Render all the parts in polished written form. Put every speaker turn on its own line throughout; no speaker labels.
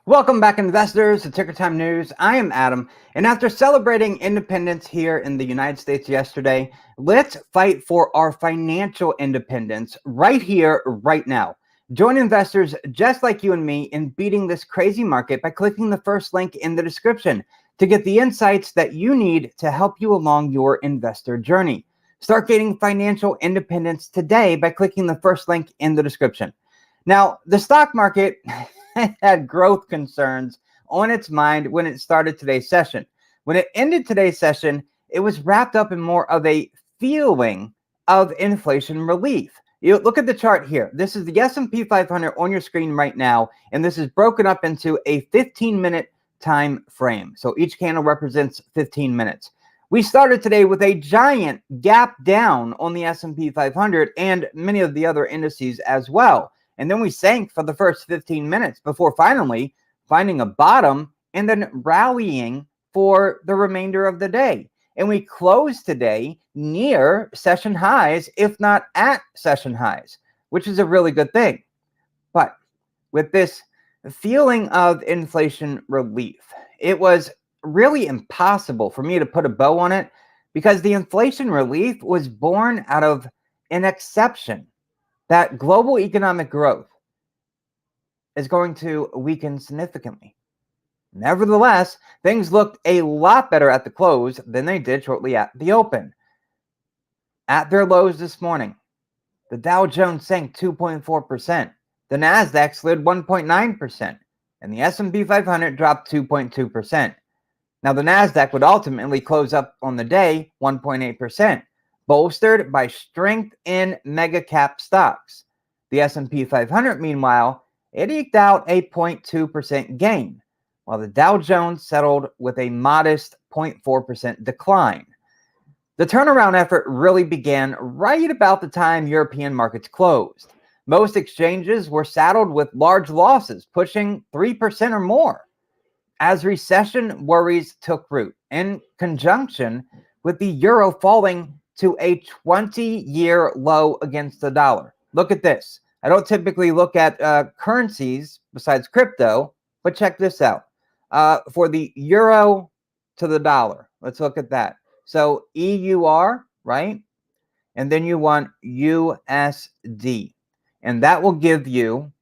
Welcome back, investors, to Ticker Time News. I am Adam, and after celebrating independence here in the United States yesterday, let's fight for our financial independence right here, right now. Join investors just like you and me in beating this crazy market by clicking the first link in the description to get the insights that you need to help you along your investor journey. Start gaining financial independence today by clicking the first link in the description. Now, the stock market had growth concerns on its mind when it started today's session. When it ended today's session, it was wrapped up in more of a feeling of inflation relief. You look at the chart here. This is the S&P 500 on your screen right now, and this is broken up into a 15-minute time frame. So each candle represents 15 minutes. We started today with a giant gap down on the S&P 500 and many of the other indices as well. And then we sank for the first 15 minutes before finally finding a bottom and then rallying for the remainder of the day. And we closed today near session highs, if not at session highs, which is a really good thing. But with this feeling of inflation relief, it was really impossible for me to put a bow on it because the inflation relief was born out of an exception that global economic growth is going to weaken significantly. Nevertheless, things looked a lot better at the close than they did shortly at the open. At their lows this morning, the Dow Jones sank 2.4%, the Nasdaq slid 1.9%, and the S&P 500 dropped 2.2%. Now, the Nasdaq would ultimately close up on the day 1.8%. bolstered by strength in mega cap stocks. The S&P 500, meanwhile, it eked out a 0.2% gain, while the Dow Jones settled with a modest 0.4% decline. The turnaround effort really began right about the time European markets closed. Most exchanges were saddled with large losses, pushing 3% or more, as recession worries took root, in conjunction with the euro falling to a 20-year low against the dollar. Look at this. I don't typically look at currencies besides crypto, but check this out. For the euro to the dollar, let's look at that. So EUR, right? And then you want USD. And that will give you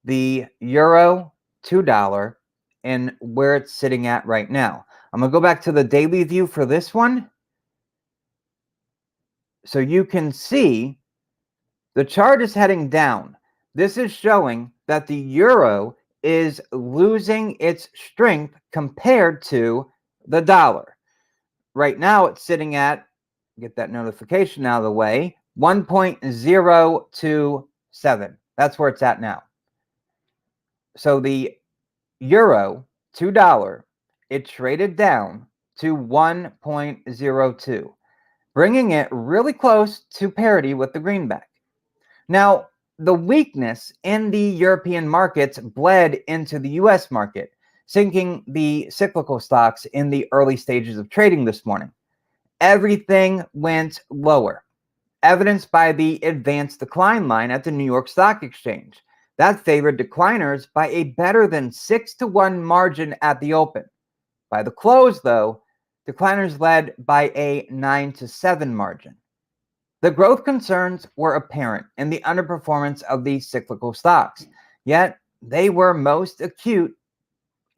the euro to dollar and where it's sitting at right now. I'm going to go back to the daily view for this one. So you can see the chart is heading down. This is showing that the euro is losing its strength compared to the dollar. Right now it's sitting at, get that notification out of the way, 1.027. That's where it's at now. So the euro to dollar, it traded down to 1.02. bringing it really close to parity with the greenback. Now, the weakness in the European markets bled into the US market, sinking the cyclical stocks in the early stages of trading this morning. Everything went lower, evidenced by the advanced decline line at the New York Stock Exchange. That favored decliners by a better than 6-to-1 margin at the open. By the close, though, decliners led by a 9-to-7 margin. The growth concerns were apparent in the underperformance of the cyclical stocks, yet they were most acute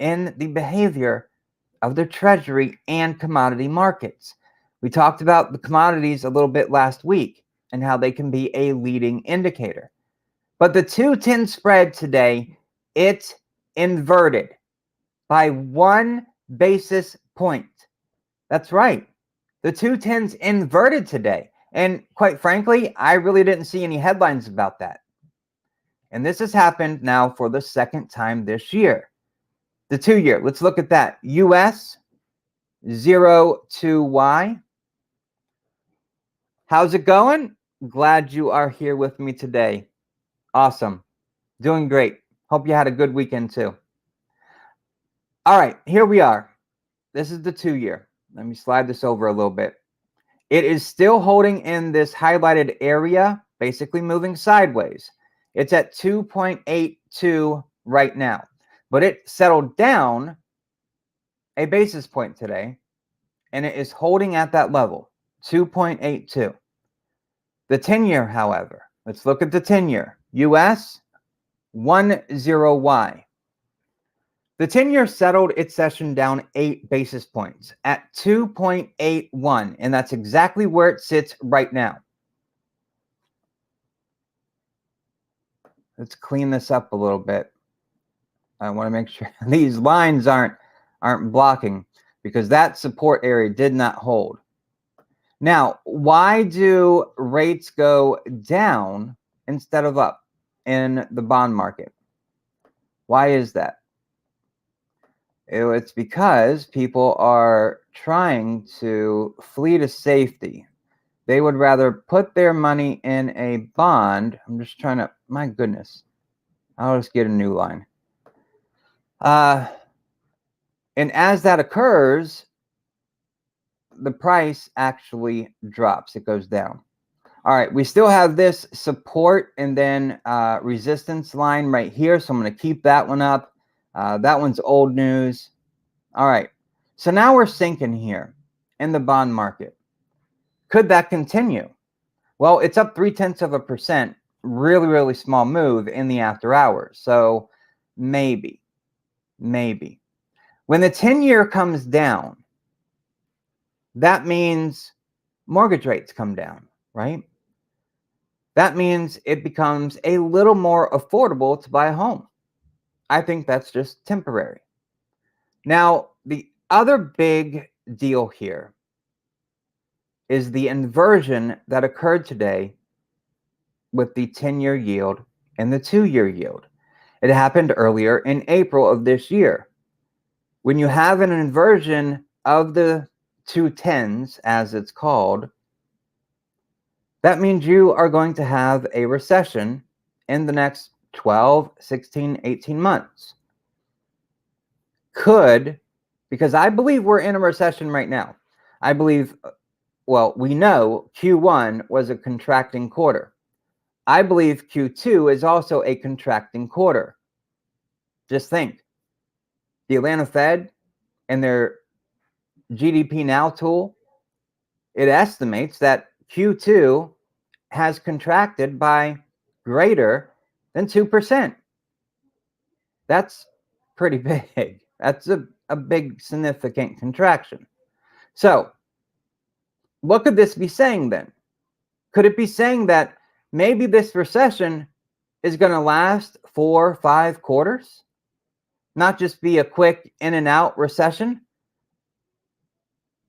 in the behavior of the Treasury and commodity markets. We talked about the commodities a little bit last week and how they can be a leading indicator. But the 2-10 spread today, it inverted by 1 basis point. That's right. The 2-10s inverted today. And quite frankly, I really didn't see any headlines about that. And this has happened now for the second time this year. The 2-year, let's look at that. US 0 to Y. How's it going? Glad you are here with me today. Awesome. Doing great. Hope you had a good weekend too. All right, here we are. This is the 2-year. Let me slide this over a little bit. It is still holding in this highlighted area, basically moving sideways. It's at 2.82 right now. but it settled down a basis point today, and it is holding at that level, 2.82. The 10-year, however, let's look at the 10-year. US 10Y. The 10-year settled its session down 8 basis points at 2.81, and that's exactly where it sits right now. Let's clean this up a little bit. I want to make sure these lines aren't blocking, because that support area did not hold. Now, why do rates go down instead of up in the bond market? Why is that? It's because people are trying to flee to safety. They would rather put their money in a bond. I'm just trying to, my goodness, I'll just get a new line. And as that occurs, the price actually drops. It goes down. All right, we still have this support and then resistance line right here. So I'm going to keep that one up. That one's old news. All right, so now we're sinking here in the bond market. Could that continue? Well, it's up 0.3%. Really, really small move in the after hours. So maybe. When the 10-year comes down, that means mortgage rates come down, right? That means it becomes a little more affordable to buy a home. I think that's just temporary. Now, the other big deal here is the inversion that occurred today with the 10-year yield and the 2-year yield. It happened earlier in April of this year. When you have an inversion of the 2 10s, as it's called, that means you are going to have a recession in the next 12, 16, 18 months. Could, because I believe we're in a recession right now. I believe, well, we know Q1 was a contracting quarter. I believe Q2 is also a contracting quarter. Just think, the Atlanta Fed and their GDP Now tool, it estimates that Q2 has contracted by greater than 2%. That's pretty big. That's a big significant contraction. So what could this be saying then? Could it be saying that maybe this recession is going to last 4 or 5 quarters? Not just be a quick in and out recession?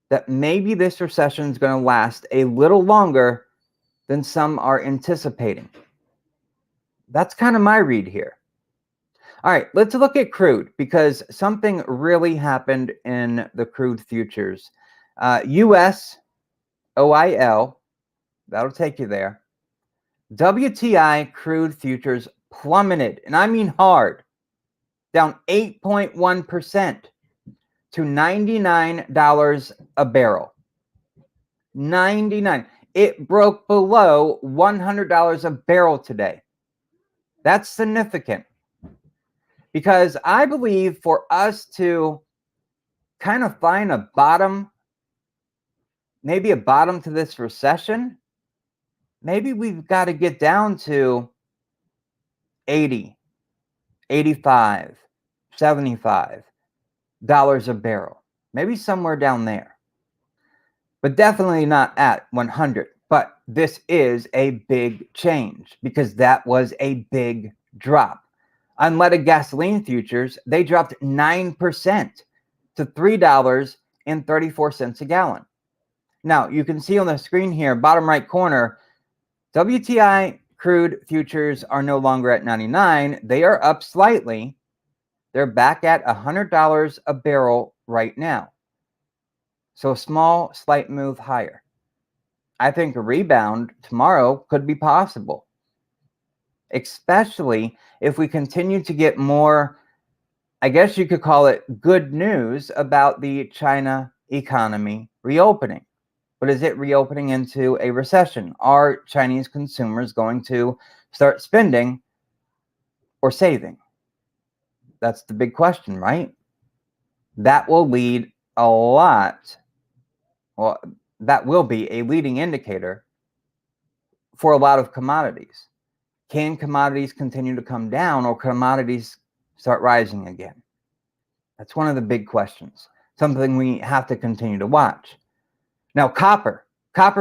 That maybe this recession is going to last a little longer than some are anticipating. That's kind of my read here. All right, let's look at crude, because something really happened in the crude futures. US OIL, that'll take you there. WTI crude futures plummeted, and I mean hard, down 8.1% to $99 a barrel. 99. It broke below $100 a barrel today. That's significant, because I believe for us to kind of find a bottom, maybe a bottom to this recession, maybe we've got to get down to 80, 85, 75 dollars a barrel, maybe somewhere down there, but definitely not at 100. But this is a big change, because that was a big drop. Unleaded gasoline futures, they dropped 9% to $3.34 a gallon. Now, you can see on the screen here, bottom right corner, WTI crude futures are no longer at 99. They are up slightly. They're back at $100 a barrel right now. So a small, slight move higher. I think a rebound tomorrow could be possible, especially if we continue to get more, I guess you could call it good news about the China economy reopening. But is it reopening into a recession? Are Chinese consumers going to start spending or saving? That's the big question, right? That will lead a lot, well, that will be a leading indicator for a lot of commodities. Can commodities continue to come down, or commodities start rising again? That's one of the big questions, something we have to continue to watch. Now, copper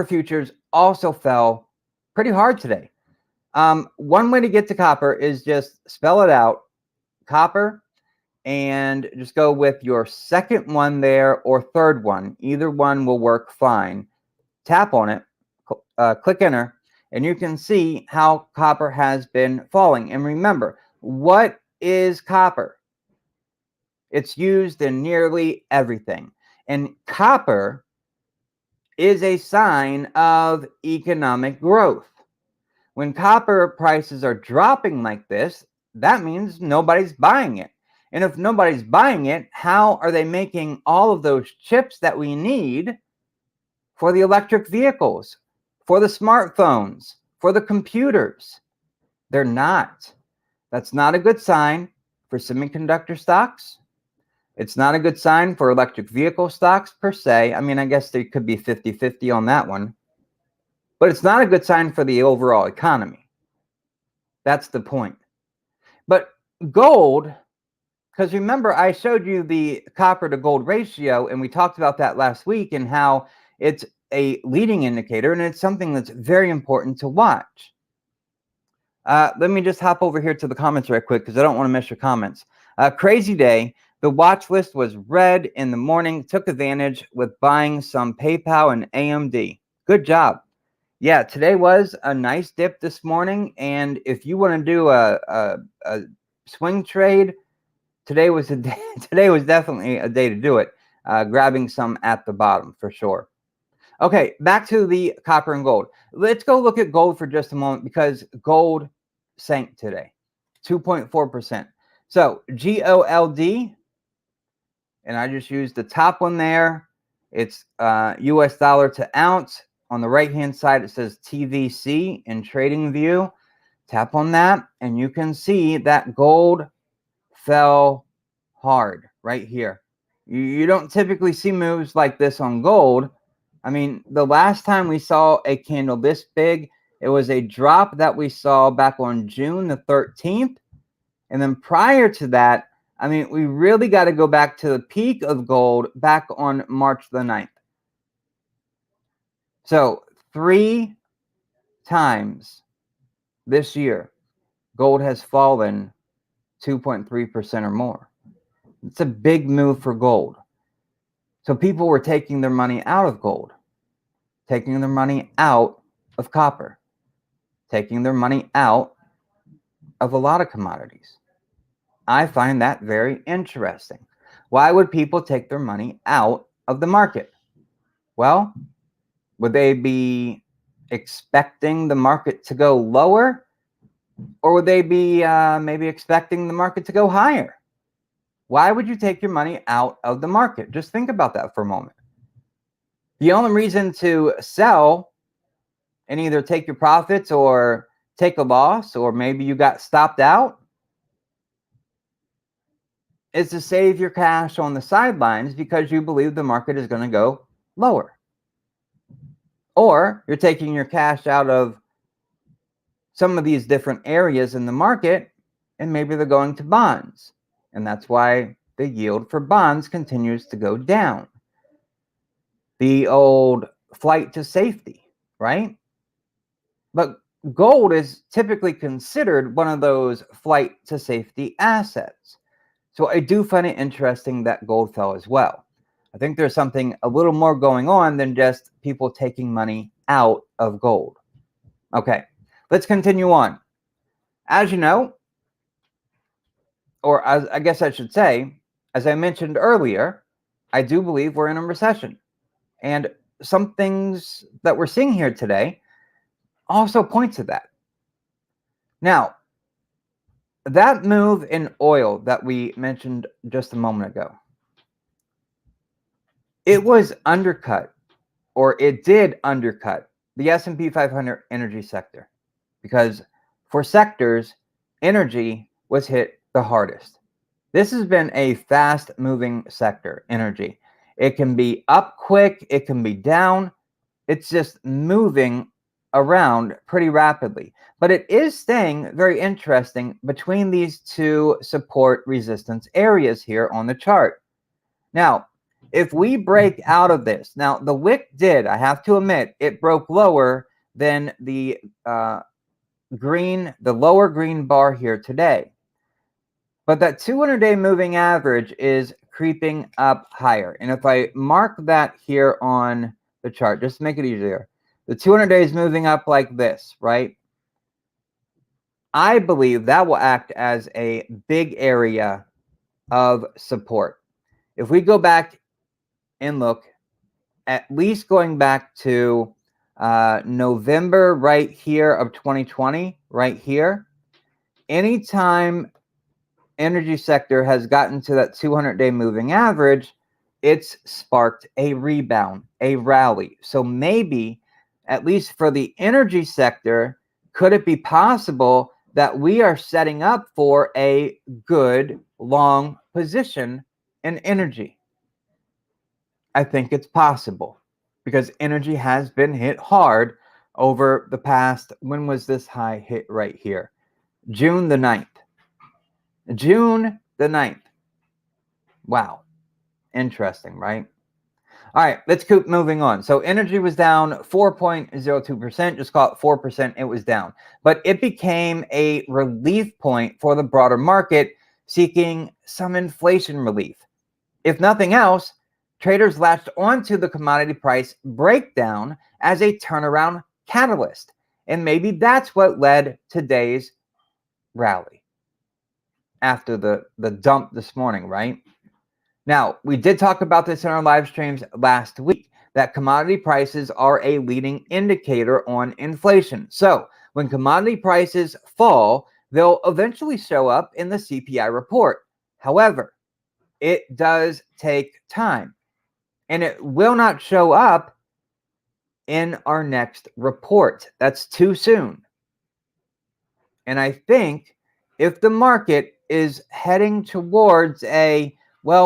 futures also fell pretty hard today. One way to get to copper is just spell it out, copper, and just go with your second one there or third one. Either one will work fine. Tap on it, click enter, and you can see how copper has been falling. And remember, what is copper? It's used in nearly everything. And copper is a sign of economic growth. When copper prices are dropping like this, that means nobody's buying it. And if nobody's buying it, how are they making all of those chips that we need for the electric vehicles, for the smartphones, for the computers? They're not. That's not a good sign for semiconductor stocks. It's not a good sign for electric vehicle stocks per se. I mean, I guess there could be 50-50 on that one. But it's not a good sign for the overall economy. That's the point. But gold, because remember, I showed you the copper to gold ratio, and we talked about that last week and how it's a leading indicator, and it's something that's very important to watch. Let me just hop over here to the comments right quick because I don't want to miss your comments. Crazy day. The watch list was red in the morning. Took advantage with buying some PayPal and AMD. Good job. Yeah, today was a nice dip this morning, and if you want to do a swing trade, today was a day, today was definitely a day to do it. Grabbing some at the bottom for sure. Okay, back to the copper and gold. Let's go look at gold for just a moment because gold sank today, 2.4%. So GOLD, and I just used the top one there. It's US dollar to ounce. On the right-hand side, it says TVC in TradingView. Tap on that, and you can see that gold fell hard right here. You don't typically see moves like this on gold. I mean, the last time we saw a candle this big, it was a drop that we saw back on June the 13th. And then prior to that, I mean, we really got to go back to the peak of gold back on March the 9th. So 3 times this year, gold has fallen 2.3% or more. It's a big move for gold. So people were taking their money out of gold, taking their money out of copper, taking their money out of a lot of commodities. I find that very interesting. Why would people take their money out of the market? Well, would they be expecting the market to go lower, or would they be maybe expecting the market to go higher? Why would you take your money out of the market? Just think about that for a moment. The only reason to sell and either take your profits or take a loss, or maybe you got stopped out, is to save your cash on the sidelines because you believe the market is going to go lower. Or you're taking your cash out of some of these different areas in the market, and maybe they're going to bonds. And that's why the yield for bonds continues to go down. The old flight to safety, right? But gold is typically considered one of those flight to safety assets. So I do find it interesting that gold fell as well. I think there's something a little more going on than just people taking money out of gold. Okay, let's continue on. As you know, or as I guess I should say, as I mentioned earlier, I do believe we're in a recession. And some things that we're seeing here today also point to that. Now, that move in oil that we mentioned just a moment ago, it was undercut, or it did undercut the S&P 500 energy sector, because for sectors, energy was hit the hardest. This has been a fast moving sector, energy. It can be up quick, it can be down. It's just moving around pretty rapidly. But it is staying very interesting between these two support resistance areas here on the chart. Now, if we break out of this, now the wick did, I have to admit, it broke lower than the lower green bar here today. But that 200-day moving average is creeping up higher. And if I mark that here on the chart, just to make it easier, the 200 days moving up like this, right? I believe that will act as a big area of support. If we go back and look, at least going back to November right here of 2020, right here, anytime energy sector has gotten to that 200-day moving average, it's sparked a rebound, a rally. So maybe, at least for the energy sector, could it be possible that we are setting up for a good long position in energy? I think it's possible because energy has been hit hard over the past, when was this high hit right here? June the 9th. June the 9th. Wow. Interesting, right? All right, let's keep moving on. So energy was down 4.02%, just call it 4%, it was down. But it became a relief point for the broader market seeking some inflation relief. If nothing else, traders latched onto the commodity price breakdown as a turnaround catalyst. And maybe that's what led today's rally after the dump this morning, right? Now, we did talk about this in our live streams last week, that commodity prices are a leading indicator on inflation. So when commodity prices fall, they'll eventually show up in the CPI report. However, it does take time, and it will not show up in our next report. That's too soon. And I think if the market is heading towards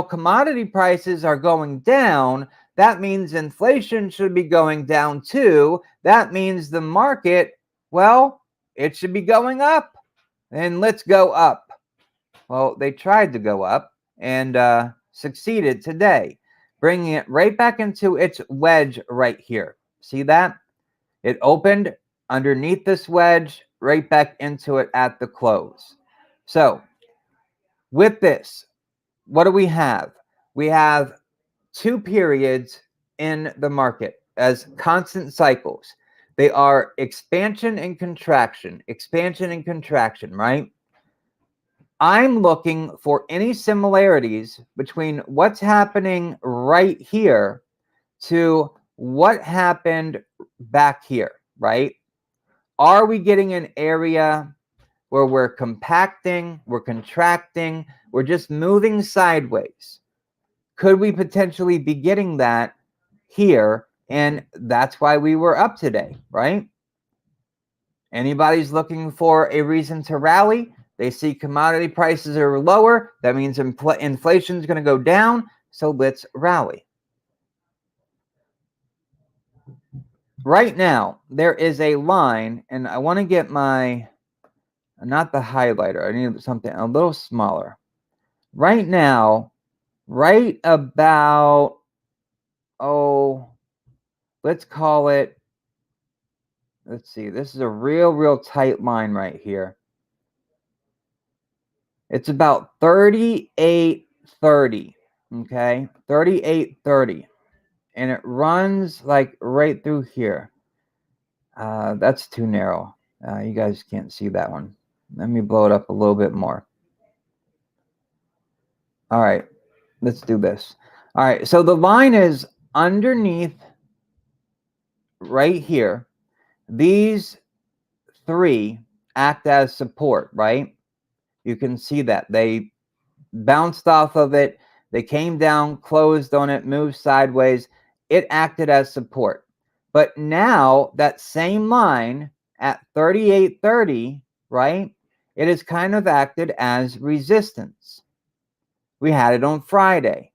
commodity prices are going down, that means inflation should be going down too. That means the market, it should be going up. And let's go up. Well, they tried to go up and succeeded today, bringing it right back into its wedge right here. See that? It opened underneath this wedge, right back into it at the close. So with this, what do we have? We have two periods in the market as constant cycles. They are expansion and contraction, right? I'm looking for any similarities between what's happening right here to what happened back here, right? Are we getting an area where we're compacting, we're contracting, we're just moving sideways? Could we potentially be getting that here? And that's why we were up today, right? Anybody's looking for a reason to rally. They see commodity prices are lower. That means inflation is going to go down. So let's rally. Right now, there is a line, and I want to get not the highlighter. I need something a little smaller. Right now, right about, let's call it, let's see, this is a real tight line right here. It's about 38.30, okay? 38.30. And it runs like right through here. That's too narrow. You guys can't see that one. Let me blow it up a little bit more. All right, let's do this. All right, so the line is underneath right here. These three act as support, right? You can see that. They bounced off of it. They came down, closed on it, moved sideways. It acted as support. But now that same line at 38.30, right? It has kind of acted as resistance. We had it on Friday.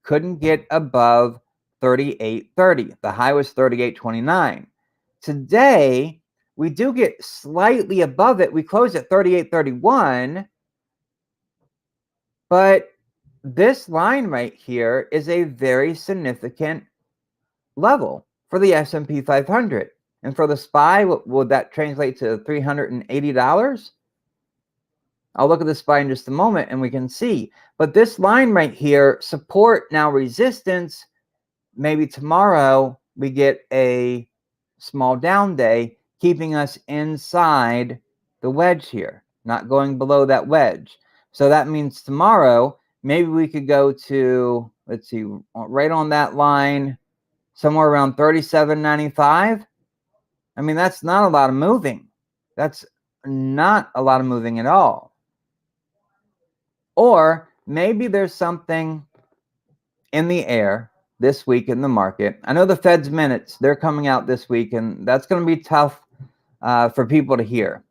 Couldn't get above 38.30. The high was 38.29. Today, we do get slightly above it. We close at 38.31. But this line right here is a very significant level for the S&P 500. And for the SPY, would that translate to $380? I'll look at the SPY in just a moment and we can see. But this line right here, support, now resistance, maybe tomorrow we get a small down day, keeping us inside the wedge here, not going below that wedge. So that means tomorrow, maybe we could go to, let's see, right on that line, somewhere around 37.95. I mean, that's not a lot of moving. That's not a lot of moving at all. Or maybe there's something in the air this week in the market. I know the Fed's minutes, they're coming out this week, and that's going to be tough for people to hear.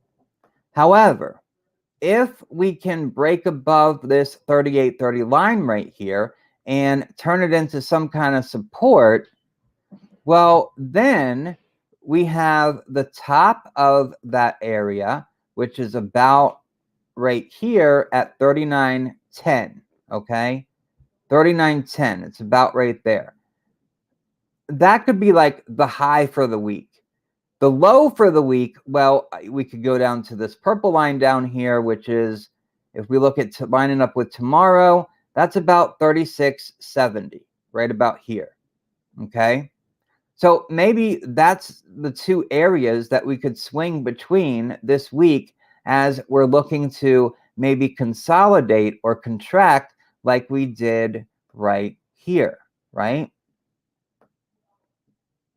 However, if we can break above this 38.30 line right here and turn it into some kind of support, well, then we have the top of that area, which is about right here at 39.10, okay? 39.10, it's about right there. That could be like the high for the week. The low for the week, well, we could go down to this purple line down here, which is, if we look at lining up with tomorrow, that's about 36.70, right about here, okay? So maybe that's the two areas that we could swing between this week as we're looking to maybe consolidate or contract like we did right here, right?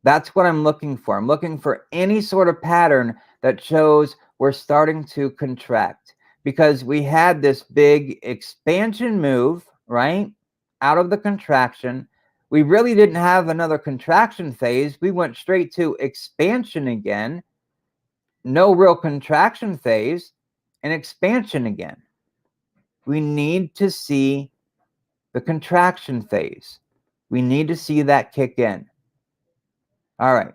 That's what I'm looking for. I'm looking for any sort of pattern that shows we're starting to contract, because we had this big expansion move, right, out of the contraction. We really didn't have another contraction phase. We went straight to expansion again. No real contraction phase, and expansion again. We need to see the contraction phase. We need to see that kick in. All right,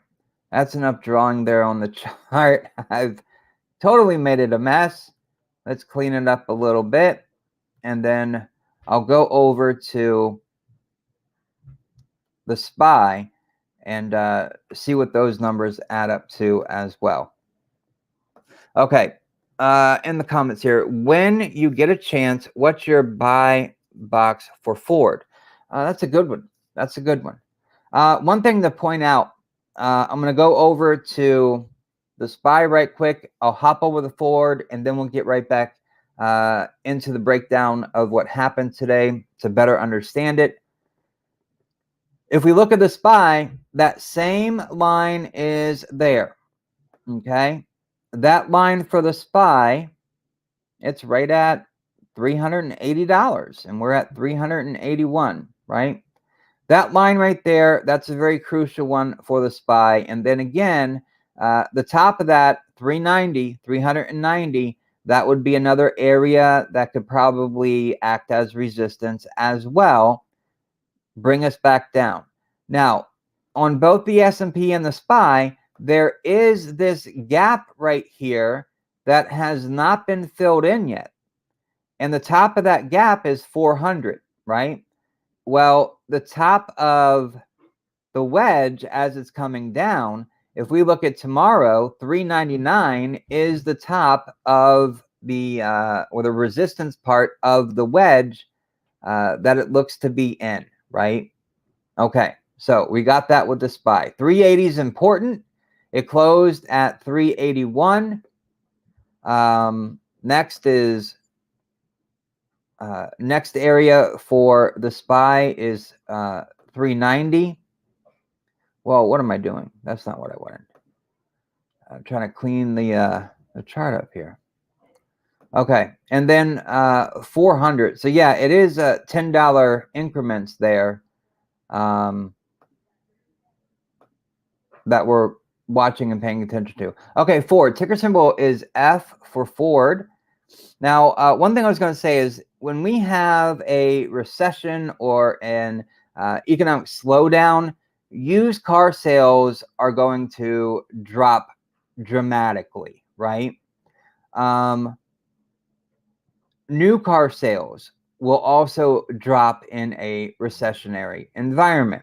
that's enough drawing there on the chart. I've totally made it a mess. Let's clean it up a little bit, and then I'll go over to the SPY and see what those numbers add up to as well. Okay, in the comments here, when you get a chance, what's your buy box for Ford? That's a good one. That's a good one. One thing to point out, I'm going to go over to the SPY right quick. I'll hop over the Ford, and then we'll get right back into the breakdown of what happened today to better understand it. If we look at the SPY, that same line is there, okay? That line for the SPY, it's right at $380, and we're at 381, right? That line right there, that's a very crucial one for the SPY. And then again, the top of that, 390, that would be another area that could probably act as resistance as well, bring us back down. Now, on both the S&P and the SPY, there is this gap right here that has not been filled in yet. And the top of that gap is 400, right? Well, the top of the wedge as it's coming down, if we look at tomorrow, 399 is the top of the or the resistance part of the wedge that it looks to be in, right? Okay, so we got that with the SPY. 380 is important. It closed at 381. Next is next area for the SPY is 390. Well, what am I doing? That's not what I wanted. I'm trying to clean the chart up here. Okay, and then 400. So yeah, it is $10 increments there that we're watching and paying attention to. Okay, Ford, ticker symbol is F for Ford. Now, one thing I was going to say is when we have a recession or an economic slowdown, used car sales are going to drop dramatically, right? New car sales will also drop in a recessionary environment.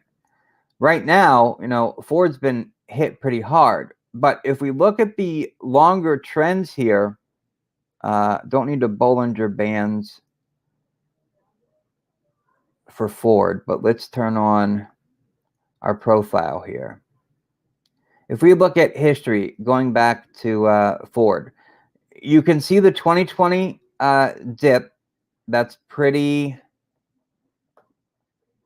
Right now, Ford's been hit pretty hard. But if we look at the longer trends here, don't need to Bollinger Bands for Ford, but let's turn on our profile here. If we look at history, going back to Ford, you can see the 2020 dip. That's pretty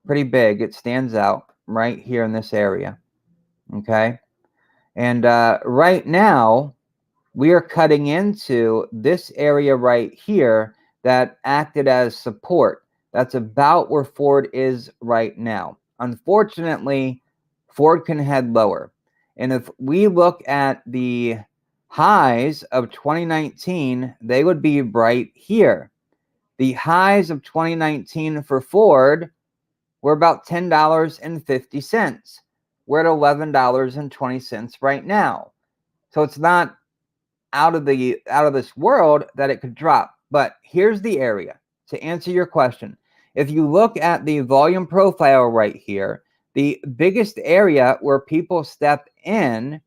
big. It stands out right here in this area. Okay. And right now, we are cutting into this area right here that acted as support. That's about where Ford is right now. Unfortunately, Ford can head lower. And if we look at the highs of 2019, they would be right here. The highs of 2019 for Ford were about $10.50. We're at $11.20 right now. So it's not out of this world that it could drop. But here's the area to answer your question. If you look at the volume profile right here, the biggest area where people step in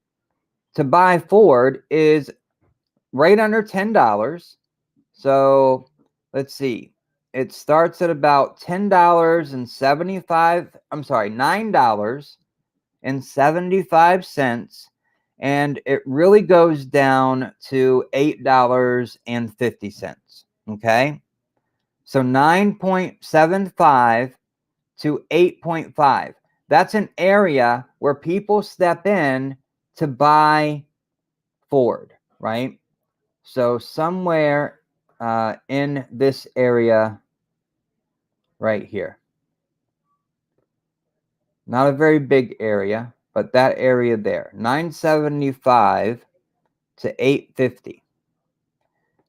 to buy Ford is right under $10. So let's see. It starts at about $10.75. I'm sorry, $9.75. And it really goes down to $8.50. Okay. So 9.75 to 8.5. That's an area where people step in to buy Ford, right? So somewhere in this area right here. Not a very big area, but that area there, 975 to 850.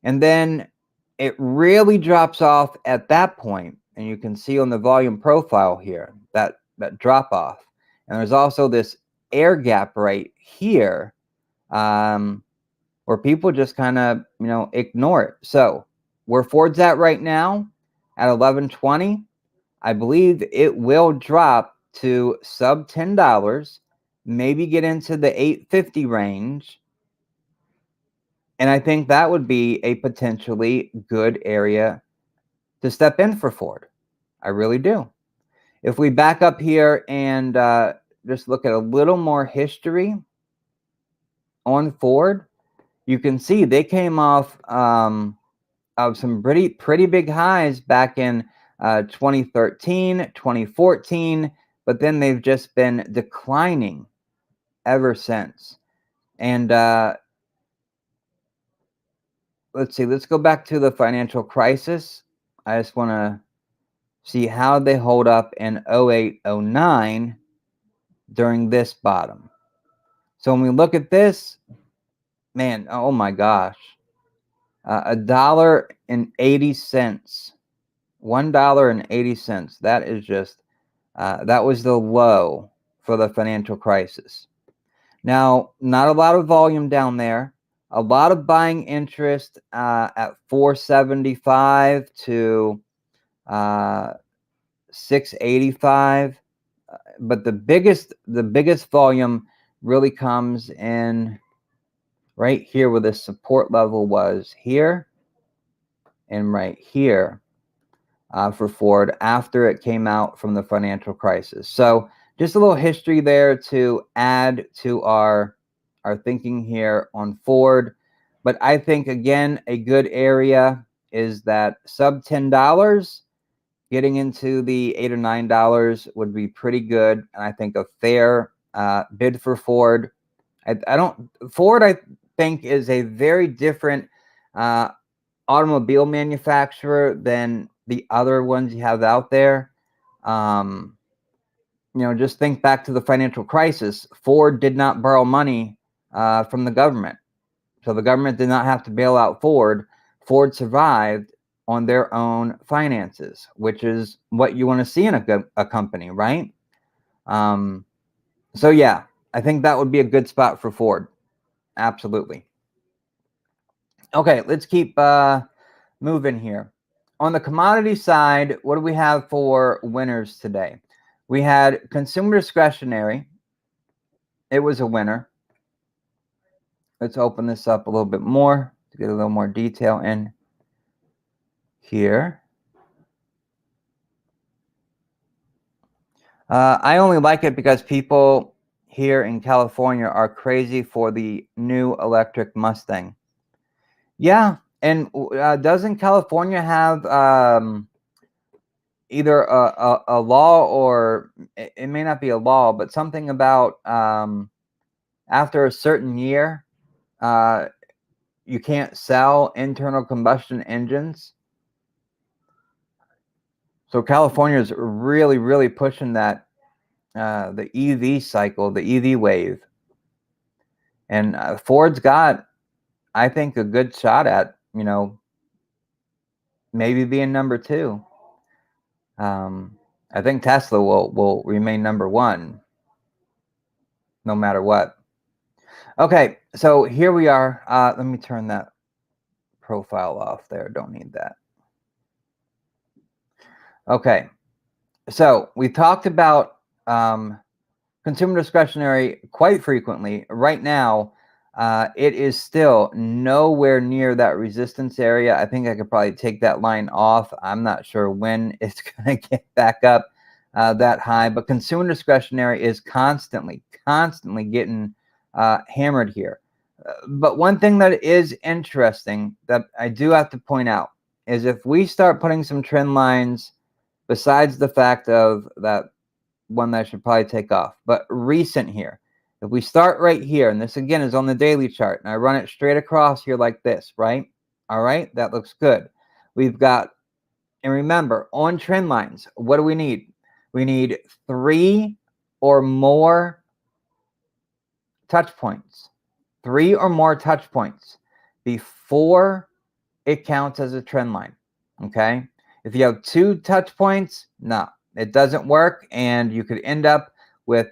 And then it really drops off at that point, and you can see on the volume profile here that drop off. And there's also this air gap right here where people just kind of ignore it. So where Ford's at right now at 1120, I believe it will drop to sub $10, maybe get into the 850 range. And I think that would be a potentially good area to step in for Ford. I really do. If we back up here and just look at a little more history on Ford, you can see they came off of some pretty big highs back in 2013, 2014, but then they've just been declining ever since. And let's see, let's go back to the financial crisis. I just want to see how they hold up in 08, 09 during this bottom. So when we look at this, man, oh my gosh, $1.80, $1.80. That is just, that was the low for the financial crisis. Now, not a lot of volume down there. A lot of buying interest at 475 to 685. But the biggest volume really comes in right here where the support level was here and right here for Ford after it came out from the financial crisis. So just a little history there to add to our thinking here on Ford. But I think, again, a good area is that sub $10. Getting into the $8 or $9 would be pretty good, and I think a fair bid for Ford. Ford, I think, is a very different automobile manufacturer than the other ones you have out there. Just think back to the financial crisis. Ford did not borrow money from the government, so the government did not have to bail out Ford. Ford survived on their own finances, which is what you want to see in a company, right? So yeah, I think that would be a good spot for Ford. Absolutely. Okay, let's keep moving here. On the commodity side, what do we have for winners today? We had consumer discretionary. It was a winner. Let's open this up a little bit more to get a little more detail in here. I only like it because people here in California are crazy for the new electric Mustang. Yeah, and doesn't California have either a law, or it may not be a law, but something about after a certain year, you can't sell internal combustion engines? So California is really, really pushing that, the EV cycle, the EV wave. And Ford's got, I think, a good shot at, maybe being number two. I think Tesla will remain number one, no matter what. Okay, so here we are. Let me turn that profile off there. Don't need that. Okay, so we talked about consumer discretionary quite frequently. Right now, it is still nowhere near that resistance area. I think I could probably take that line off. I'm not sure when it's going to get back up that high, but consumer discretionary is constantly getting hammered here. But one thing that is interesting that I do have to point out is if we start putting some trend lines, besides the fact of that one that I should probably take off, but recent here, if we start right here, and this again is on the daily chart, and I run it straight across here like this, right? All right, that looks good. We've got, and remember, on trend lines, what do we need? We need 3 or more touch points. 3 or more touch points before it counts as a trend line. Okay, if you have 2 touch points, no, it doesn't work, and you could end up with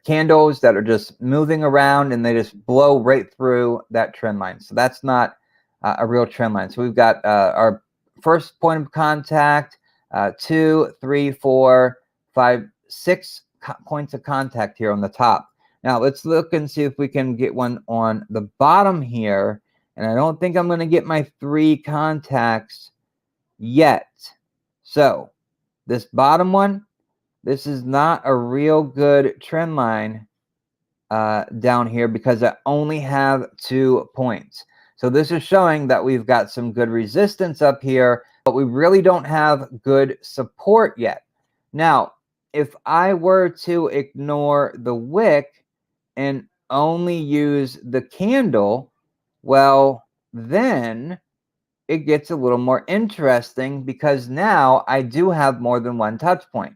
candles that are just moving around and they just blow right through that trend line. So that's not a real trend line. So we've got our first point of contact, 2, 3, 4, 5, 6 points of contact here on the top. Now let's look and see if we can get one on the bottom here. And I don't think I'm going to get my 3 contacts yet. So this bottom one, this is not a real good trend line down here because I only have 2 points. So this is showing that we've got some good resistance up here, but we really don't have good support yet. Now, if I were to ignore the wick and only use the candle, well, then it gets a little more interesting because now I do have more than one touch point.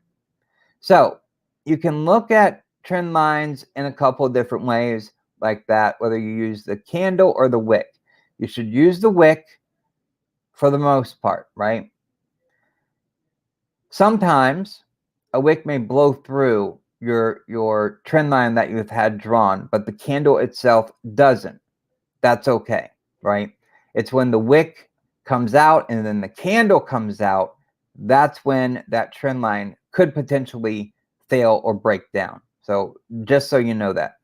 So you can look at trend lines in a couple of different ways like that, whether you use the candle or the wick. You should use the wick for the most part, right? Sometimes a wick may blow through your trend line that you've had drawn, but the candle itself doesn't. That's okay, right? It's when the wick comes out and then the candle comes out, that's when that trend line could potentially fail or break down. So just so you know that.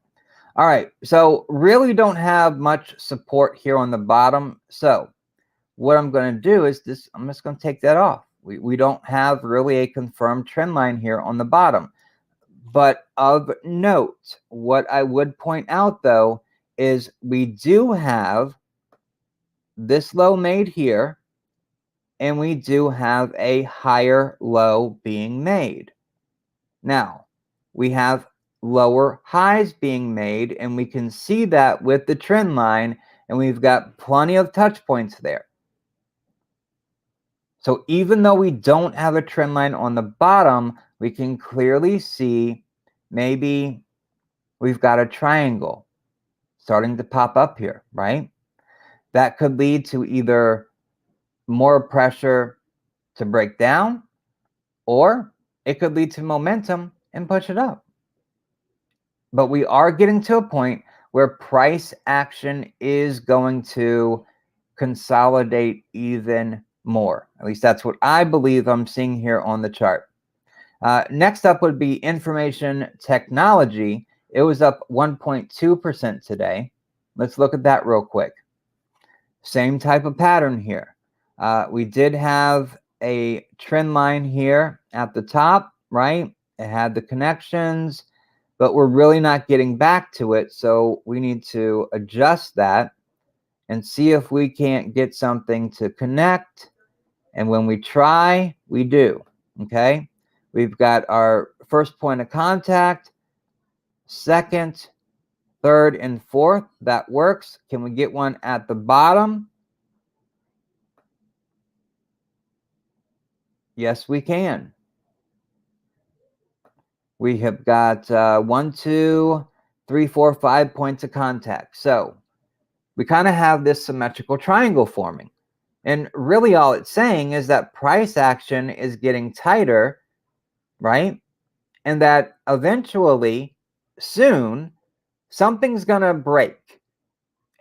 All right, so really don't have much support here on the bottom. So what I'm going to do is this, I'm just going to take that off. We don't have really a confirmed trend line here on the bottom. But of note, what I would point out though is we do have this low made here, and we do have a higher low being made. Now, we have lower highs being made, and we can see that with the trend line, and we've got plenty of touch points there. So even though we don't have a trend line on the bottom, we can clearly see maybe we've got a triangle starting to pop up here, right? That could lead to either more pressure to break down, or it could lead to momentum and push it up. But we are getting to a point where price action is going to consolidate even more. At least that's what I believe I'm seeing here on the chart. Next up would be information technology. It was up 1.2% today. Let's look at that real quick. Same type of pattern here. We did have a trend line here at the top, right? It had the connections, but we're really not getting back to it. So we need to adjust that and see if we can't get something to connect. And when we try, we do. Okay. We've got our first point of contact, second, third, and fourth. That works. Can we get one at the bottom? Yes, we can. We have got 1, 2, 3, 4, 5 points of contact. So we kind of have this symmetrical triangle forming. And really all it's saying is that price action is getting tighter, right? And that eventually, soon, something's going to break.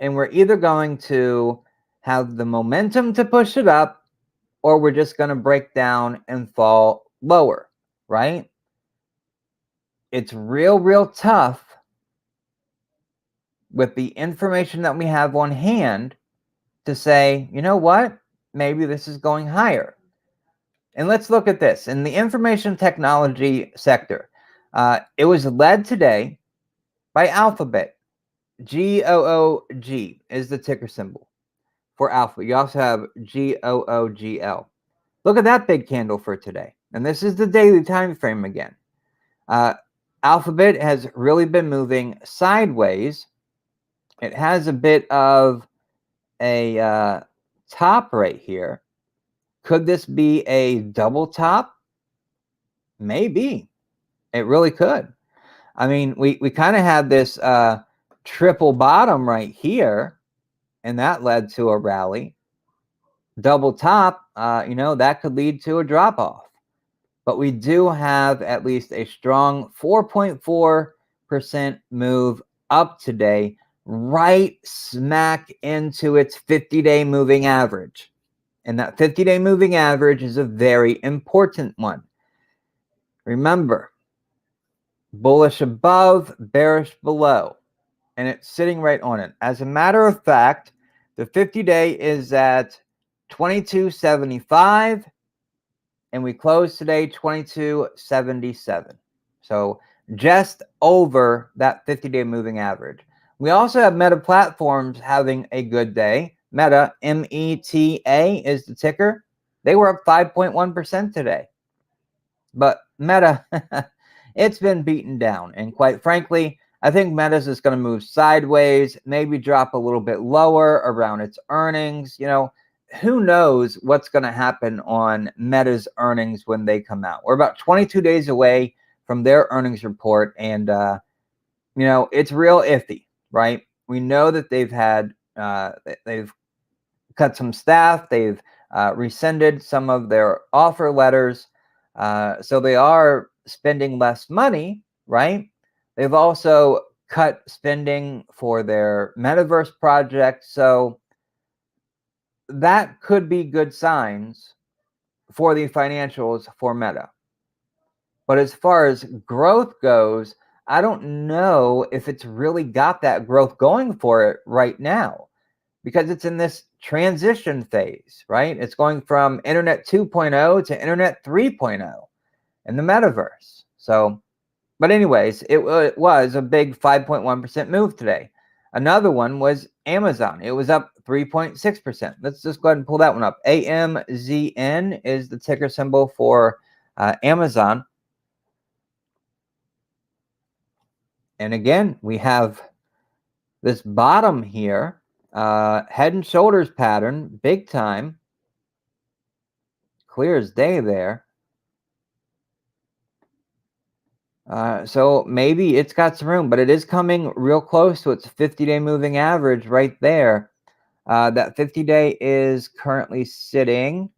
And we're either going to have the momentum to push it up, or we're just going to break down and fall lower, right? It's real tough with the information that we have on hand to say, you know what, maybe this is going higher. And let's look at this. In the information technology sector, it was led today by Alphabet. GOOG is the ticker symbol for Alpha. You also have GOOGL. Look at that big candle for today. And this is the daily time frame again. Alphabet has really been moving sideways. It has a bit of a top right here. Could this be a double top? Maybe. It really could. I mean, we kind of had this triple bottom right here, and that led to a rally. Double top, that could lead to a drop off. But we do have at least a strong 4.4% move up today, right smack into its 50-day moving average. And that 50-day moving average is a very important one. Remember, bullish above, bearish below. And it's sitting right on it. As a matter of fact, the 50-day is at 22.75, and we closed today 22.77. So just over that 50-day moving average. We also have Meta Platforms having a good day. Meta, META is the ticker. They were up 5.1% today. But Meta, it's been beaten down. And quite frankly, I think Meta's is going to move sideways, maybe drop a little bit lower around its earnings. Who knows what's going to happen on Meta's earnings when they come out. We're about 22 days away from their earnings report. And, it's real iffy, right? We know that they've cut some staff. They've rescinded some of their offer letters. So they are spending less money, right? They've also cut spending for their metaverse project. So that could be good signs for the financials for Meta. But as far as growth goes, I don't know if it's really got that growth going for it right now, because it's in this transition phase, right? It's going from Internet 2.0 to Internet 3.0 in the metaverse. So, but anyways, it was a big 5.1% move today. Another one was Amazon. It was up 3.6%. Let's just go ahead and pull that one up. AMZN is the ticker symbol for Amazon. And again, we have this bottom here, head and shoulders pattern, big time. Clear as day there. So maybe it's got some room, but it is coming real close to its 50-day moving average right there. That 50-day is currently sitting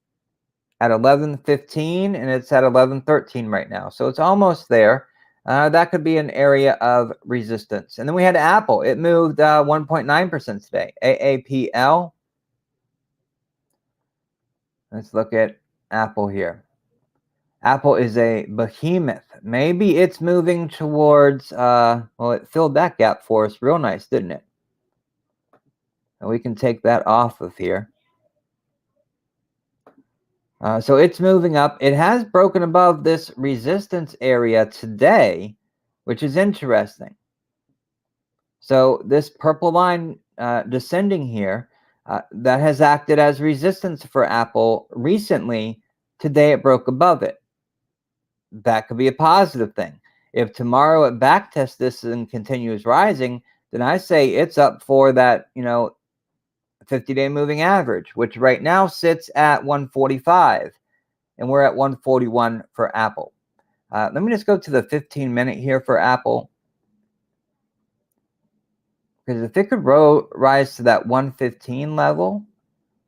at 11.15, and it's at 11.13 right now. So it's almost there. That could be an area of resistance. And then we had Apple. It moved 1.9% today. AAPL. Let's look at Apple here. Apple is a behemoth. Maybe it's moving towards, well, it filled that gap for us real nice, didn't it? And we can take that off of here. So it's moving up. It has broken above this resistance area today, which is interesting. So this purple line descending here, that has acted as resistance for Apple recently. Today it broke above it. That could be a positive thing. If tomorrow it backtests this and continues rising, then I say it's up for that, 50-day moving average, which right now sits at 145, and we're at 141 for Apple. Let me just go to the 15-minute here for Apple, because if it could rise to that 115 level,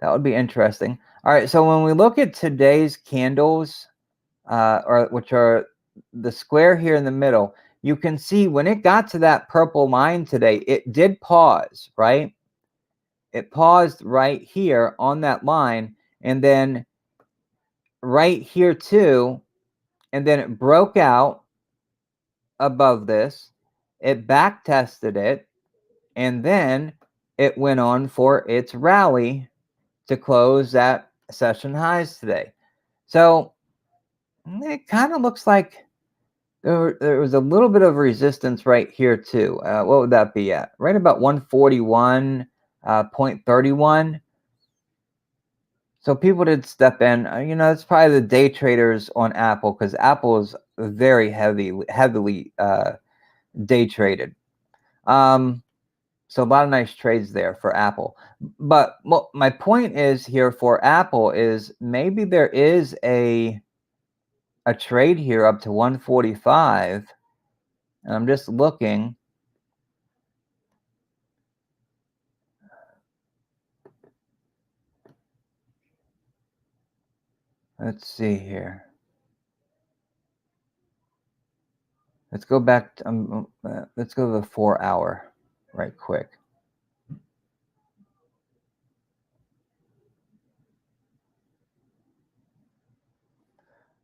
that would be interesting. All right, so when we look at today's candles, which are the square here in the middle, you can see when it got to that purple line today, it did pause, right? It paused right here on that line, and then right here too, and then it broke out above this. It back tested it, and then it went on for its rally to close at session highs today. So it kind of looks like there was a little bit of resistance right here too. What would that be at? Right about 141.31. So people did step in. It's probably the day traders on Apple, because Apple is very heavily day traded. So a lot of nice trades there for Apple. But my point is here for Apple is maybe there is a trade here up to 145. And I'm just looking. Let's see here. Let's go back to, let's go to the 4-hour right quick.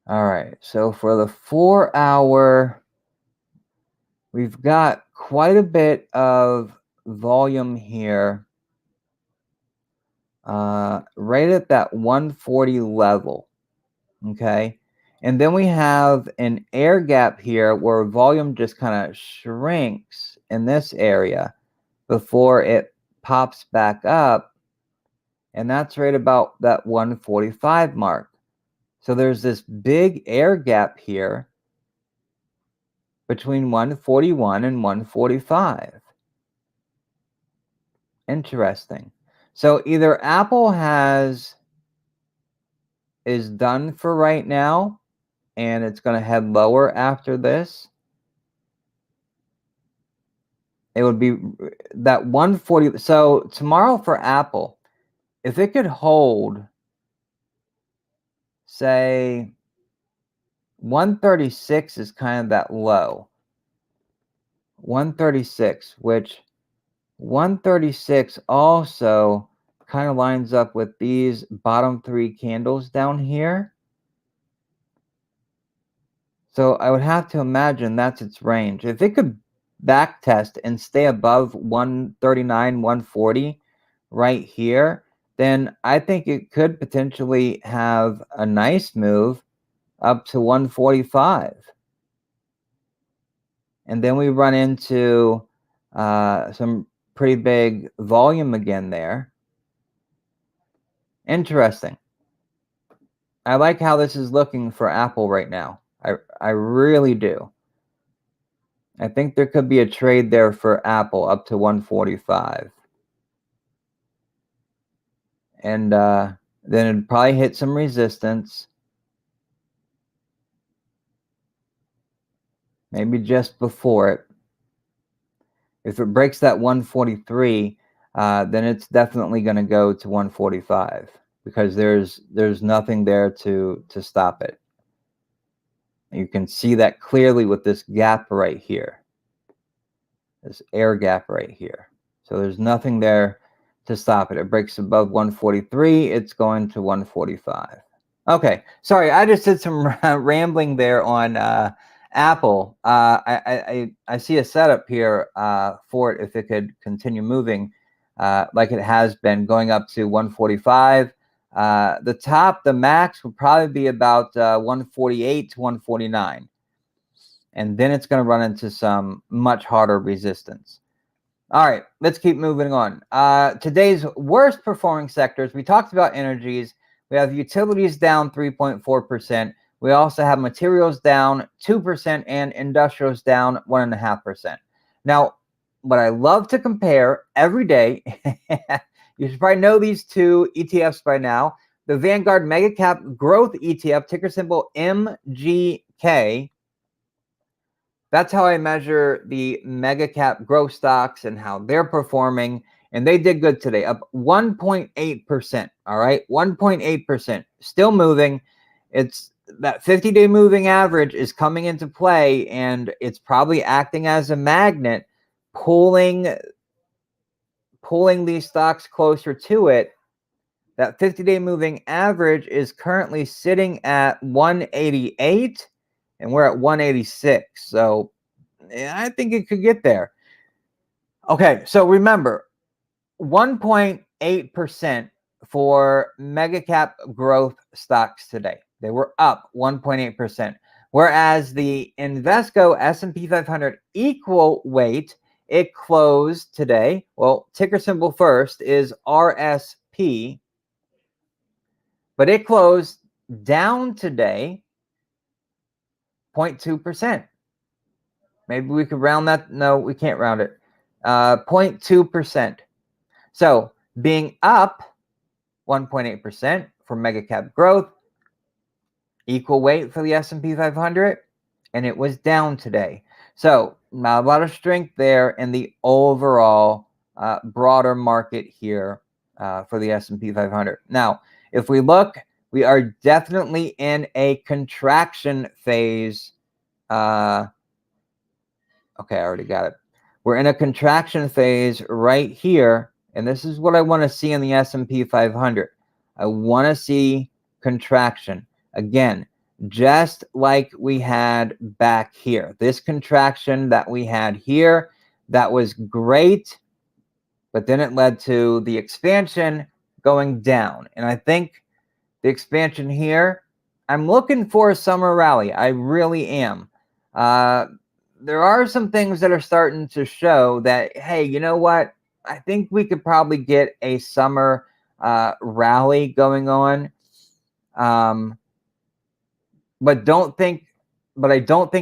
All right, so for the 4-hour, we've got quite a bit of volume here, right at that 140 level, okay? And then we have an air gap here where volume just kind of shrinks in this area before it pops back up, and that's right about that 145 mark. So there's this big air gap here between 141 and 145. Interesting. So either Apple is done for right now, and it's going to head lower after this. It would be that 140. So tomorrow for Apple, if it could hold, say, 136 is kind of that low. 136, which 136 also kind of lines up with these bottom 3 candles down here. So I would have to imagine that's its range. If it could back test and stay above 139, 140 right here, then I think it could potentially have a nice move up to 145. And then we run into some pretty big volume again there. Interesting. I like how this is looking for Apple right now. I really do. I think there could be a trade there for Apple up to 145. And then it'd probably hit some resistance. Maybe just before it. If it breaks that 143, then it's definitely going to go to 145 because there's nothing there to stop it. You can see that clearly with this gap right here, this air gap right here. So there's nothing there to stop it. It breaks above 143, it's going to 145. Okay, sorry, I just did some rambling there on Apple. I see a setup here for it if it could continue moving like it has been, going up to 145. The max would probably be about 148 to 149. And then it's going to run into some much harder resistance. All right, let's keep moving on. Today's worst performing sectors, we talked about energies. We have utilities down 3.4%. We also have materials down 2% and industrials down 1.5%. Now, what I love to compare every day, you should probably know these two ETFs by now. The Vanguard Mega Cap Growth ETF, ticker symbol MGK. That's how I measure the mega cap growth stocks and how they're performing. And they did good today, up 1.8%. All right, 1.8%. Still moving. It's that 50-day moving average is coming into play, and it's probably acting as a magnet, pulling these stocks closer to it. That 50-day moving average is currently sitting at 188. And we're at 186. So yeah, I think it could get there. Okay, so remember, 1.8% for mega cap growth stocks today. They were up 1.8%. Whereas the Invesco S&P 500 equal weight, it closed today. Well, ticker symbol first is RSP. But it closed down today 0.2%. Maybe we could round that. No, we can't round it. 0.2%. So being up 1.8% for mega cap growth, equal weight for the S&P 500, and it was down today. So not a lot of strength there in the overall broader market here for the S&P 500. Now, if we look, we are definitely in a contraction phase. Okay, I already got it. We're in a contraction phase right here, and this is what I want to see in the S&P 500. I want to see contraction. Again, just like we had back here. This contraction that we had here, that was great, but then it led to the expansion going down. And I think the expansion here, I'm looking for a summer rally. I really am. There are some things that are starting to show that, hey, you know what? I think we could probably get a summer rally going on. But I don't think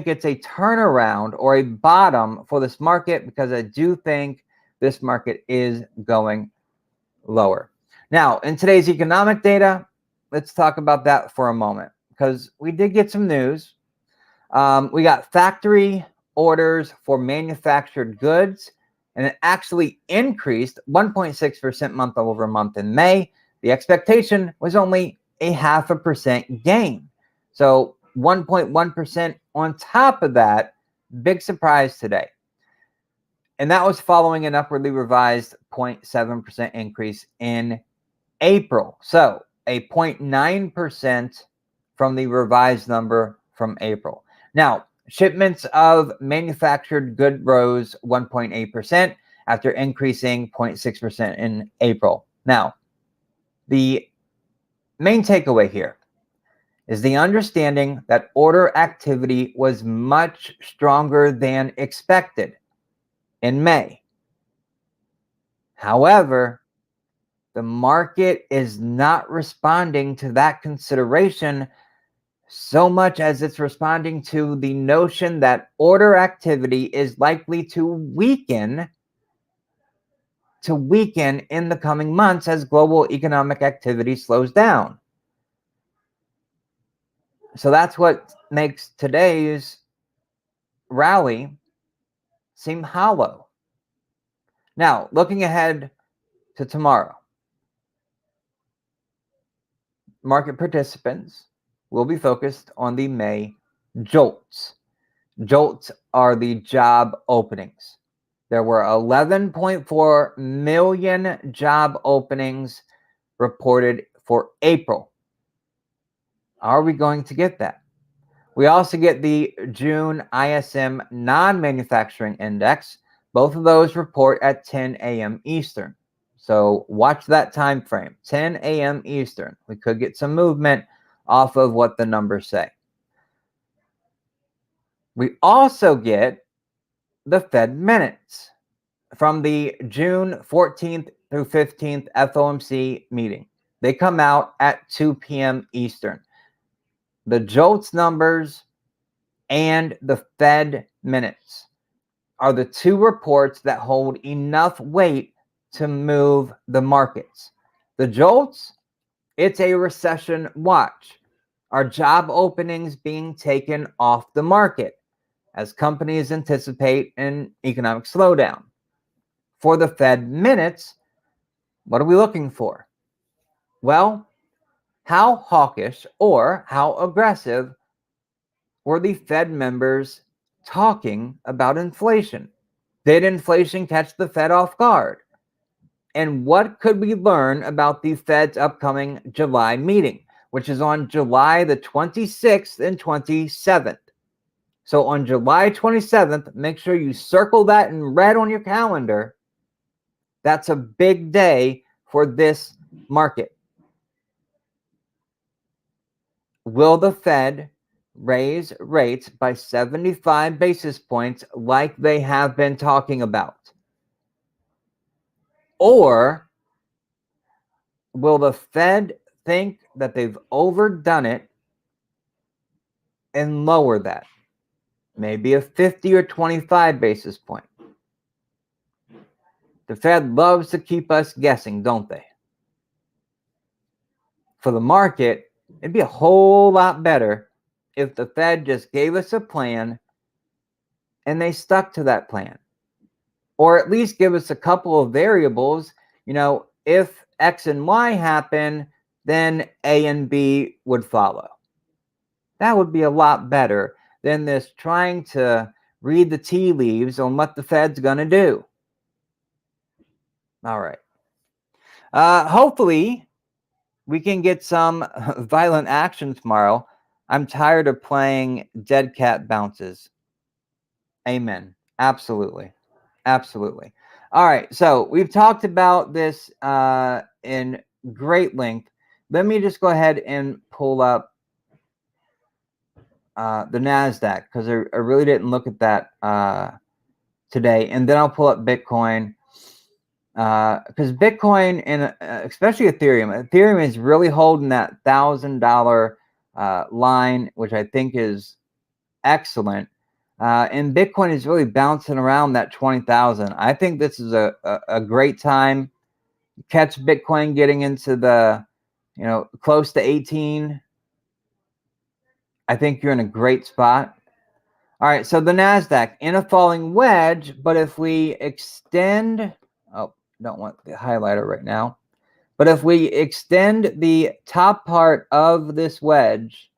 it's a turnaround or a bottom for this market, because I do think this market is going lower. Now, in today's economic data, let's talk about that for a moment, because we did get some news. We got factory orders for manufactured goods, and it actually increased 1.6% month over month in May. The expectation was only a 0.5% gain. So 1.1% on top of that, big surprise today. And that was following an upwardly revised 0.7% increase in April. So a 0.9% from the revised number from April. Now, shipments of manufactured goods rose 1.8% after increasing 0.6% in April. Now, the main takeaway here is the understanding that order activity was much stronger than expected in May. However, the market is not responding to that consideration so much as it's responding to the notion that order activity is likely to weaken in the coming months as global economic activity slows down. So that's what makes today's rally seem hollow. Now, looking ahead to tomorrow, market participants will be focused on the May jolts. Jolts are the job openings. There were 11.4 million job openings reported for April. Are we going to get that? We also get the June ISM non-manufacturing index. Both of those report at 10 a.m. Eastern. So watch that time frame, 10 a.m. Eastern. We could get some movement off of what the numbers say. We also get the Fed minutes from the June 14th through 15th FOMC meeting. They come out at 2 p.m. Eastern. The JOLTS numbers and the Fed minutes are the two reports that hold enough weight to move the markets. The JOLTS, it's a recession watch. Are job openings being taken off the market as companies anticipate an economic slowdown? For the Fed minutes, what are we looking for? Well, how hawkish or how aggressive were the Fed members talking about inflation? Did inflation catch the Fed off guard? And what could we learn about the Fed's upcoming July meeting, which is on July the 26th and 27th? So on July 27th, make sure you circle that in red on your calendar. That's a big day for this market. Will the Fed raise rates by 75 basis points like they have been talking about? Or will the Fed think that they've overdone it and lower that? Maybe a 50 or 25 basis point. The Fed loves to keep us guessing, don't they? For the market, it'd be a whole lot better if the Fed just gave us a plan and they stuck to that plan. Or at least give us a couple of variables. You know, if X and Y happen, then A and B would follow. That would be a lot better than this trying to read the tea leaves on what the Fed's going to do. All right. Hopefully, we can get some violent action tomorrow. I'm tired of playing dead cat bounces. Amen. Absolutely. Absolutely. All right. So we've talked about this in great length. Let me just go ahead and pull up the NASDAQ because I really didn't look at that today. And then I'll pull up Bitcoin because Bitcoin and especially Ethereum is really holding that $1,000 line, which I think is excellent. And Bitcoin is really bouncing around that 20,000. I think this is a great time. Catch Bitcoin getting into the, close to 18. I think you're in a great spot. All right, so the NASDAQ in a falling wedge, but if we extend, don't want the highlighter right now, but if we extend the top part of this wedge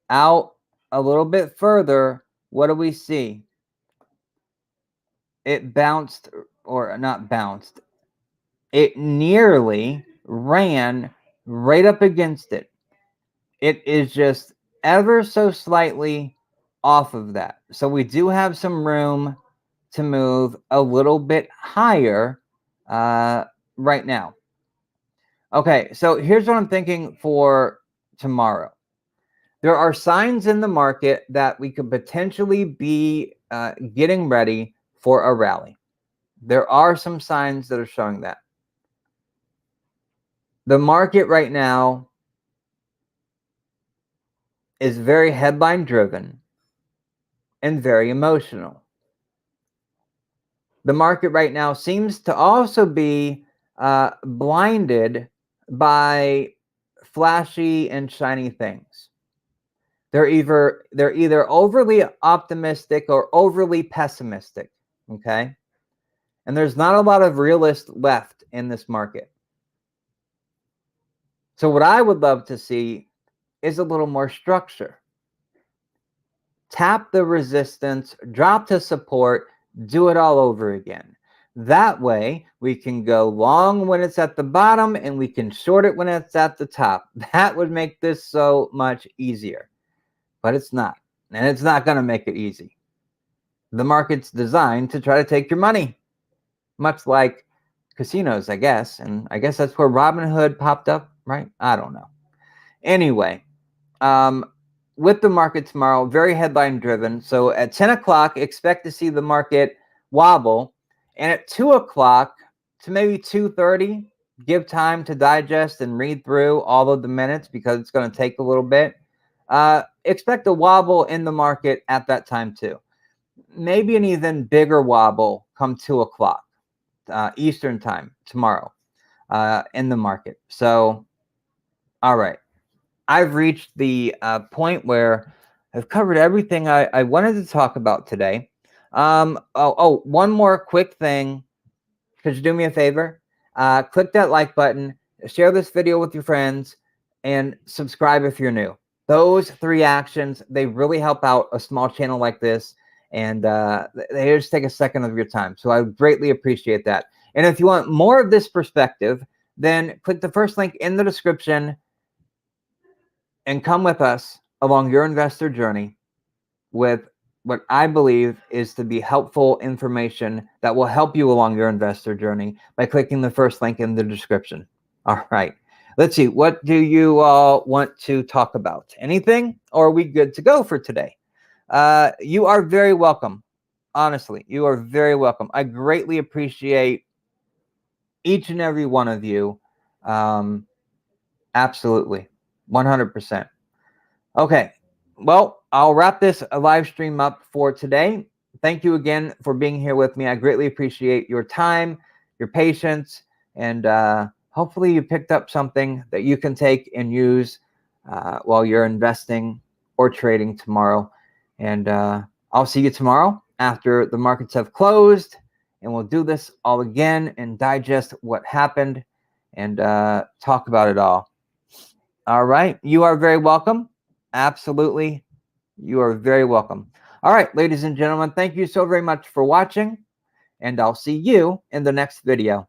out a little bit further, what do we see? It bounced, or not bounced, it nearly ran right up against it. It is just ever so slightly off of that. So we do have some room to move a little bit higher right now. Okay, so here's what I'm thinking for tomorrow. There are signs in the market that we could potentially be getting ready for a rally. There are some signs that are showing that. The market right now is very headline driven and very emotional. The market right now seems to also be blinded by flashy and shiny things. They're either overly optimistic or overly pessimistic, okay? And there's not a lot of realists left in this market. So what I would love to see is a little more structure. Tap the resistance, drop to support, do it all over again. That way we can go long when it's at the bottom and we can short it when it's at the top. That would make this so much easier, but it's not. And it's not going to make it easy. The market's designed to try to take your money, much like casinos, I guess. And I guess that's where Robinhood popped up, right? I don't know. Anyway, with the market tomorrow, very headline driven. So at 10 o'clock, expect to see the market wobble. And at 2 o'clock to maybe 2:30, give time to digest and read through all of the minutes because it's going to take a little bit. Expect a wobble in the market at that time too. Maybe an even bigger wobble come 2 o'clock Eastern time tomorrow in the market. So, all right. I've reached the point where I've covered everything I wanted to talk about today. One more quick thing. Could you do me a favor? Click that like button, share this video with your friends, and subscribe if you're new. Those 3 actions, they really help out a small channel like this, and they just take a second of your time. So I greatly appreciate that. And if you want more of this perspective, then click the first link in the description and come with us along your investor journey with what I believe is to be helpful information that will help you along your investor journey by clicking the first link in the description. All right. Let's see. What do you all want to talk about? Anything? Or are we good to go for today? You are very welcome. Honestly, you are very welcome. I greatly appreciate each and every one of you. Absolutely. 100%. Okay. Well, I'll wrap this live stream up for today. Thank you again for being here with me. I greatly appreciate your time, your patience, and hopefully you picked up something that you can take and use while you're investing or trading tomorrow. And I'll see you tomorrow after the markets have closed, and we'll do this all again and digest what happened and talk about it all. All right. You are very welcome. Absolutely. You are very welcome. All right, ladies and gentlemen, thank you so very much for watching, and I'll see you in the next video.